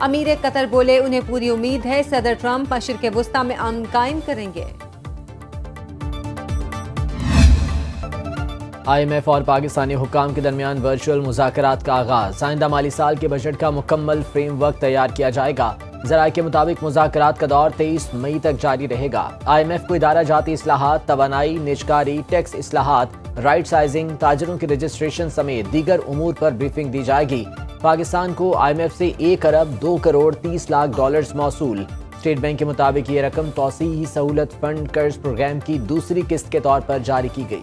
امیر قطر بولے انہیں پوری امید ہے صدر ٹرمپ مشرق وسطیٰ میں امن قائم کریں گے۔ IMF اور پاکستانی حکام کے درمیان ورچوئل مذاکرات کا آغاز۔ آئندہ مالی سال کے بجٹ کا مکمل فریم ورک تیار کیا جائے گا۔ ذرائع کے مطابق مذاکرات کا دور 23 مئی تک جاری رہے گا۔ IMF کو ادارہ جاتی اصلاحات، توانائی، نجکاری، ٹیکس اصلاحات، رائٹ سائزنگ، تاجروں کی رجسٹریشن سمیت دیگر امور پر بریفنگ دی جائے گی۔ پاکستان کو IMF سے 1 ارب 2 کروڑ 30 لاکھ ڈالرز موصول۔ اسٹیٹ بینک کے مطابق یہ رقم توسیعی سہولت فنڈ قرض پروگرام کی دوسری قسط کے طور پر جاری کی گئی۔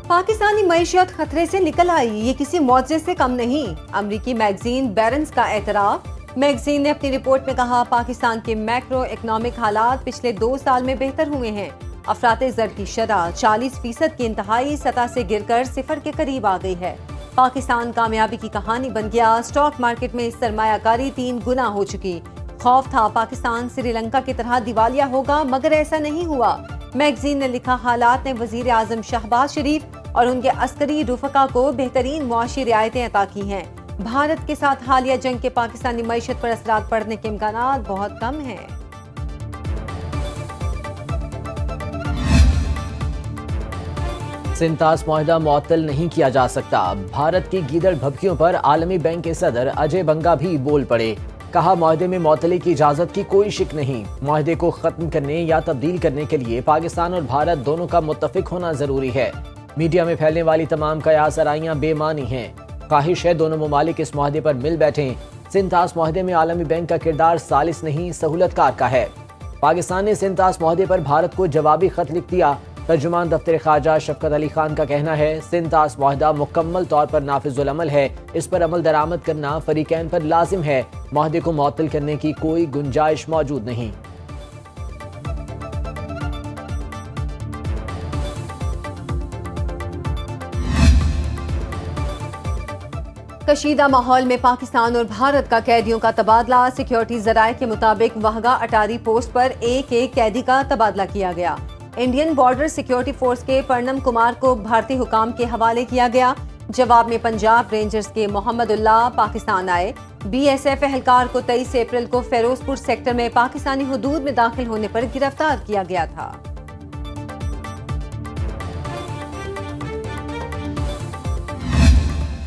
پاکستانی معیشت خطرے سے نکل آئی، یہ کسی معجزے سے کم نہیں۔ امریکی میگزین بیرنز کا اعتراف۔ میگزین نے اپنی رپورٹ میں کہا پاکستان کے میکرو اکنامک حالات پچھلے 2 سال میں بہتر ہوئے ہیں۔ افراط زر کی شرح 40% کی انتہائی سطح سے گر کر 0 کے قریب آ گئی ہے۔ پاکستان کامیابی کی کہانی بن گیا۔ اسٹاک مارکیٹ میں سرمایہ کاری 3 گنا ہو چکی۔ خوف تھا پاکستان سری لنکا کی طرح دیوالیہ ہوگا، مگر ایسا نہیں ہوا۔ میگزین نے لکھا حالات نے وزیر اعظم شہباز شریف اور ان کے عسکری رفقا کو بہترین معاشی رعایتیں عطا کی ہیں۔ بھارت کے ساتھ حالیہ جنگ کے پاکستانی معیشت پر اثرات پڑنے کے امکانات بہت کم ہیں۔ سنتاس معاہدہ معطل نہیں کیا جا سکتا۔ بھارت کی گیدڑ بھبکیوں پر عالمی بینک کے صدر اجے بنگا بھی بول پڑے۔ کہا معاہدے میں معطلی کی اجازت کی کوئی شک نہیں۔ معاہدے کو ختم کرنے یا تبدیل کرنے کے لیے پاکستان اور بھارت دونوں کا متفق ہونا ضروری ہے۔ میڈیا میں پھیلنے والی تمام قیاس آرائیاں بے معنی ہیں۔ خواہش ہے دونوں ممالک اس معاہدے پر مل بیٹھیں۔ سنتاس معاہدے میں عالمی بینک کا کردار ثالث نہیں سہولت کار کا ہے۔ پاکستان نے سنتاس معاہدے پر بھارت کو جوابی خط لکھ دیا۔ ترجمان دفتر خارجہ شفقت علی خان کا کہنا ہے سنتاس معاہدہ مکمل طور پر نافذ العمل ہے، اس پر عمل درآمد کرنا فریقین پر لازم ہے، معاہدے کو معطل کرنے کی کوئی گنجائش موجود نہیں۔ کشیدہ ماحول میں پاکستان اور بھارت کا قیدیوں کا تبادلہ۔ سیکیورٹی ذرائع کے مطابق وہگا اٹاری پوسٹ پر ایک قیدی کا تبادلہ کیا گیا۔ انڈین بارڈر سیکیورٹی فورس کے پرنم کمار کو بھارتی حکام کے حوالے کیا گیا۔ جواب میں پنجاب رینجرز کے محمد اللہ پاکستان آئے۔ BSF اہلکار کو 23 اپریل کو فیروز پور سیکٹر میں پاکستانی حدود میں داخل ہونے پر گرفتار کیا گیا تھا۔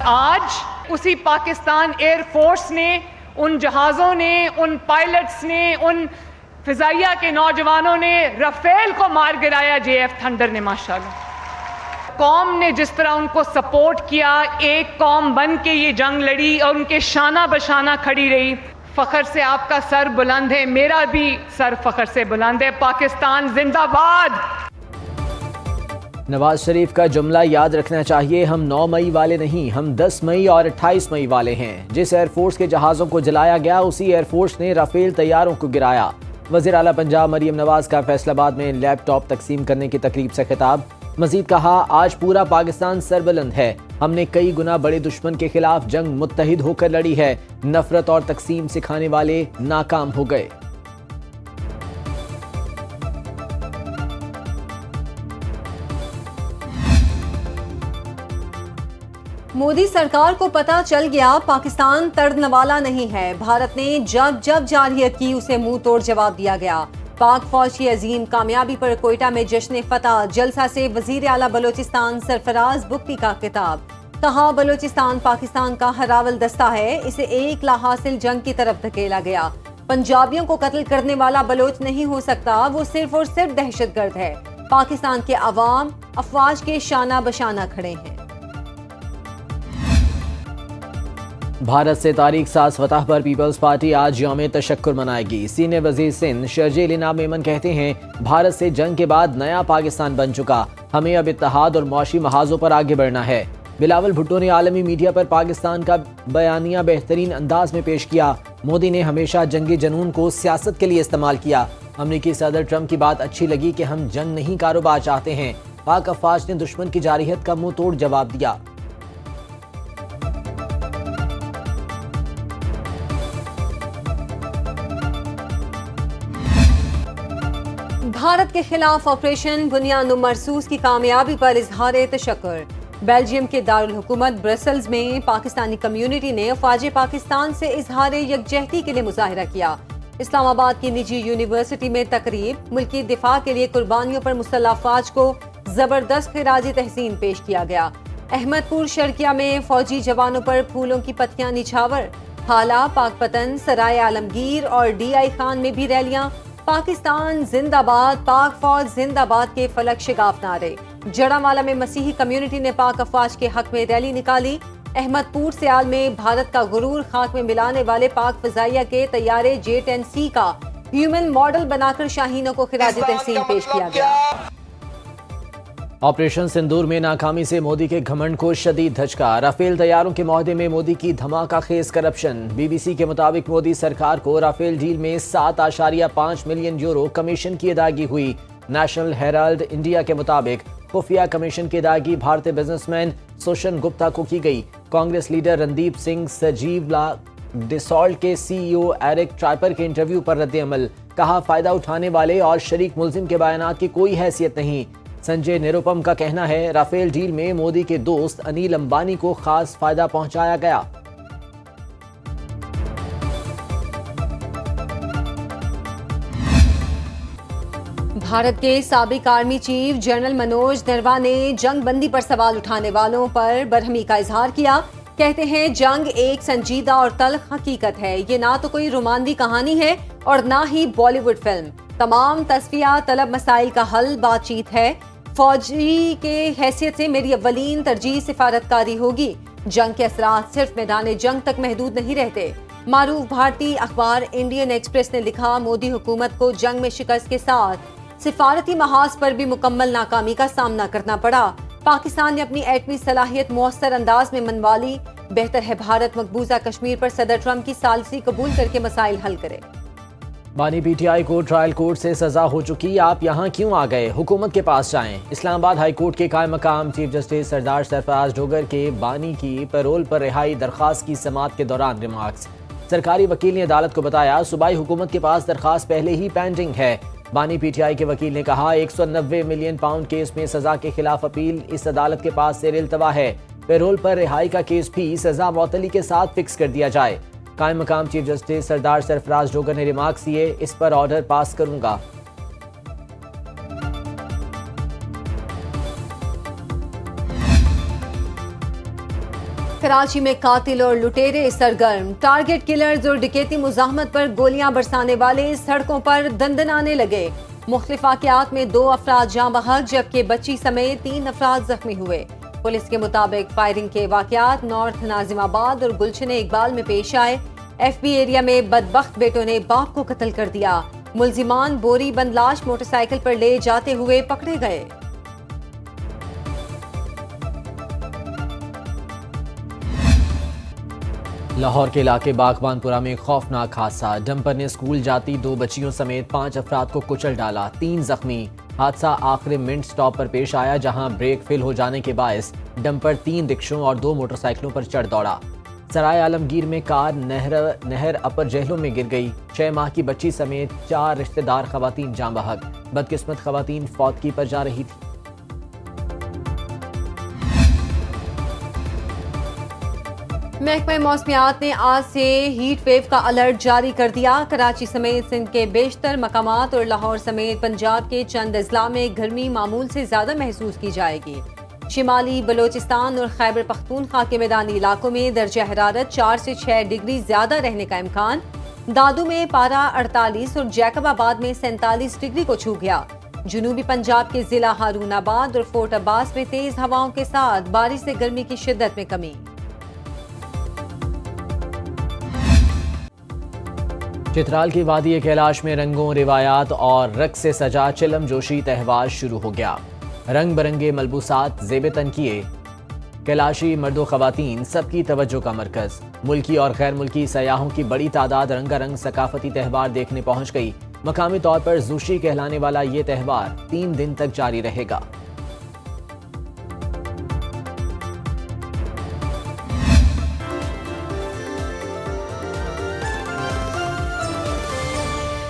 آج اسی پاکستان ایئر فورس نے، ان جہازوں نے، ان پائلٹس نے، ان فضائیہ کے نوجوانوں نے رافیل کو مار گرایا JF تھنڈر نے۔ ماشاءاللہ قوم نے جس طرح ان کو سپورٹ کیا، ایک قوم بن کے یہ جنگ لڑی اور ان کے شانہ بشانہ کھڑی رہی۔ فخر سے آپ کا سر بلند ہے، میرا بھی سر فخر سے بلند ہے۔ پاکستان زندہ باد۔ نواز شریف کا جملہ یاد رکھنا چاہیے، ہم 9 مئی والے نہیں، ہم 10 مئی اور 28 مئی والے ہیں۔ جس ایئر فورس کے جہازوں کو جلایا گیا اسی ایئر فورس نے رافیل طیاروں کو گرایا۔ وزیر اعلیٰ پنجاب مریم نواز کا فیصل آباد میں لیپ ٹاپ تقسیم کرنے کی تقریب سے خطاب۔ مزید کہا آج پورا پاکستان سربلند ہے، ہم نے کئی گنا بڑے دشمن کے خلاف جنگ متحد ہو کر لڑی ہے، نفرت اور تقسیم سکھانے والے ناکام ہو گئے۔ مودی سرکار کو پتہ چل گیا پاکستان ترد نوالا نہیں ہے۔ بھارت نے جب جارحیت کی اسے منہ توڑ جواب دیا گیا۔ پاک فوج کی عظیم کامیابی پر کوئٹہ میں جشن فتح۔ جلسہ سے وزیر اعلیٰ بلوچستان سرفراز بگٹی کا خطاب۔ کہا بلوچستان پاکستان کا ہراول دستہ ہے، اسے ایک لا حاصل جنگ کی طرف دھکیلا گیا۔ پنجابیوں کو قتل کرنے والا بلوچ نہیں ہو سکتا، وہ صرف اور صرف دہشت گرد ہے۔ پاکستان کے عوام افواج کے شانہ بشانہ کھڑے ہیں۔ بھارت سے تاریخ ساز فتح پر پیپلز پارٹی آج یوم تشکر منائے گی۔ سینئر وزیر سندھ شرجیل انعام میمن کہتے ہیں بھارت سے جنگ کے بعد نیا پاکستان بن چکا، ہمیں اب اتحاد اور معاشی محاذوں پر آگے بڑھنا ہے۔ بلاول بھٹو نے عالمی میڈیا پر پاکستان کا بیانیہ بہترین انداز میں پیش کیا۔ مودی نے ہمیشہ جنگی جنون کو سیاست کے لیے استعمال کیا۔ امریکی صدر ٹرمپ کی بات اچھی لگی کہ ہم جنگ نہیں کاروبار چاہتے ہیں۔ پاک افواج نے دشمن کی جارحیت کا منہ توڑ جواب دیا۔ بھارت کے خلاف آپریشن بنیاد مرصوص کی کامیابی پر اظہار تشکر۔ بیلجیم کے دارالحکومت برسلز میں پاکستانی کمیونٹی نے افواج پاکستان سے اظہار یکجہتی کے لیے مظاہرہ کیا۔ اسلام آباد کی نجی یونیورسٹی میں تقریب، ملکی دفاع کے لیے قربانیوں پر مسلح افواج کو زبردست خراج تحسین پیش کیا گیا۔ احمد پور شرقیہ میں فوجی جوانوں پر پھولوں کی پتیاں نچھاور۔ حالہ، پاک پتن، سرائے عالمگیر اور ڈی آئی خان میں بھی ریلیاں۔ پاکستان زندہ باد، پاک فوج زندہ باد کے فلک شگاف نعرے۔ جڑاوالا میں مسیحی کمیونٹی نے پاک افواج کے حق میں ریلی نکالی۔ احمد پور سیال میں بھارت کا غرور خاک میں ملانے والے پاک فضائیہ کے طیارے J-10C کا ہیومن ماڈل بنا کر شاہینوں کو خراج تحسین پیش کیا گیا۔ آپریشن سندور میں ناکامی سے مودی کے گھمنڈ کو شدید دھچکا۔ رافیل طیاروں کے معاہدے میں مودی کی دھماکہ خیز کرپشن۔ بی بی سی کے مطابق مودی سرکار کو رافیل ڈیل میں 7.5 ملین یورو کمیشن کی ادائیگی ہوئی۔ نیشنل ہیرالڈ انڈیا کے مطابق خفیہ کمیشن کی ادائیگی بھارتی بزنس مین سوشن گپتا کو کی گئی۔ کانگریس لیڈر رندیپ سنگھ سرجیولا ڈسالٹ کے سی ای او ایرک ٹرائپر کے انٹرویو پر رد عمل، کہا فائدہ اٹھانے والے اور شریک ملزم کے بیانات کی کوئی حیثیت نہیں۔ سنجے نیروپم کا کہنا ہے رافیل ڈیل میں مودی کے دوست انیل امبانی کو خاص فائدہ پہنچایا گیا۔ بھارت کے سابق آرمی چیف جنرل منوج نروا نے جنگ بندی پر سوال اٹھانے والوں پر برہمی کا اظہار کیا۔ کہتے ہیں جنگ ایک سنجیدہ اور تلخ حقیقت ہے، یہ نہ تو کوئی رومانوی کہانی ہے اور نہ ہی بالی ووڈ فلم۔ تمام تصفیہ طلب مسائل کا حل بات چیت ہے۔ فوجی کے حیثیت سے میری اولین ترجیح سفارتکاری ہوگی۔ جنگ کے اثرات صرف میدان جنگ تک محدود نہیں رہتے۔ معروف بھارتی اخبار انڈین ایکسپریس نے لکھا مودی حکومت کو جنگ میں شکست کے ساتھ سفارتی محاذ پر بھی مکمل ناکامی کا سامنا کرنا پڑا۔ پاکستان نے اپنی ایٹمی صلاحیت مؤثر انداز میں منوا لی۔ بہتر ہے بھارت مقبوضہ کشمیر پر صدر ٹرمپ کی ثالثی قبول کر کے مسائل حل کرے۔ بانی پی ٹی آئی کو ٹرائل کورٹ سے سزا ہو چکی، آپ یہاں کیوں آ گئے؟ حکومت کے پاس جائیں۔ اسلام آباد ہائی کورٹ کے قائم مقام چیف جسٹس سردار سرفراز ڈوگر کے بانی کی پیرول پر رہائی درخواست کی سماعت کے دوران ریمارکس۔ سرکاری وکیل نے عدالت کو بتایا صوبائی حکومت کے پاس درخواست پہلے ہی پینڈنگ ہے۔ بانی پی ٹی آئی کے وکیل نے کہا 190 ملین پاؤنڈ کیس میں سزا کے خلاف اپیل اس عدالت کے پاس زیر التوا ہے۔ پیرول پر رہائی کا کیس بھی سزا معطلی کے ساتھ فکس کر دیا جائے۔ قائم مقام چیف جسٹس سردار سرفراز ڈوگر نے ریمارکس دیے، اس پر آرڈر پاس کروں گا۔ کراچی میں قاتل اور لٹیرے سرگرم، ٹارگٹ کلرز اور ڈکیتی مزاحمت پر گولیاں برسانے والے سڑکوں پر دندنانے لگے۔ مختلف واقعات میں 2 افراد جاں بحق جبکہ بچی سمیت 3 افراد زخمی ہوئے۔ پولیس کے مطابق فائرنگ کے واقعات نارتھ ناظم آباد اور گلشن اقبال میں پیش آئے۔ ایف بی ایریا میں بدبخت بیٹوں نے باپ کو قتل کر دیا۔ ملزمان بوری بند لاش موٹر سائیکل پر لے جاتے ہوئے پکڑے گئے۔ لاہور کے علاقے باغبان پورہ میں خوفناک حادثہ، ڈمپر نے اسکول جاتی 2 بچیوں سمیت 5 افراد کو کچل ڈالا، 3 زخمی۔ حادثہ آخر منٹ سٹاپ پر پیش آیا جہاں بریک فیل ہو جانے کے باعث ڈمپر 3 رکشوں اور 2 موٹر سائیکلوں پر چڑھ دوڑا۔ سرائے عالمگیر میں کار نہر اپر جہلم میں گر گئی، 6 ماہ کی بچی سمیت 4 رشتہ دار خواتین جاں بحق، بدقسمت خواتین فوتگی پر جا رہی تھی۔ محکمہ موسمیات نے آج سے ہیٹ ویو کا الرٹ جاری کر دیا۔ کراچی سمیت سندھ کے بیشتر مقامات اور لاہور سمیت پنجاب کے چند اضلاع میں گرمی معمول سے زیادہ محسوس کی جائے گی۔ شمالی بلوچستان اور خیبر پختونخوا کے میدانی علاقوں میں درجہ حرارت 4 سے 6 ڈگری زیادہ رہنے کا امکان۔ دادو میں پارہ 48 اور جیکب آباد میں 47 ڈگری کو چھو گیا۔ جنوبی پنجاب کے ضلع ہارون آباد اور فورٹ عباس میں تیز ہواؤں کے ساتھ بارش سے گرمی کی شدت میں کمی۔ چترال کی وادی کیلاش میں رنگوں، روایات اور رقص سے سجا چلم جوشی تہوار شروع ہو گیا۔ رنگ برنگے ملبوسات، زیب تن کیے کیلاشی مرد و خواتین سب کی توجہ کا مرکز۔ ملکی اور غیر ملکی سیاحوں کی بڑی تعداد رنگا رنگ ثقافتی تہوار دیکھنے پہنچ گئی۔ مقامی طور پر زوشی کہلانے والا یہ تہوار 3 دن تک جاری رہے گا۔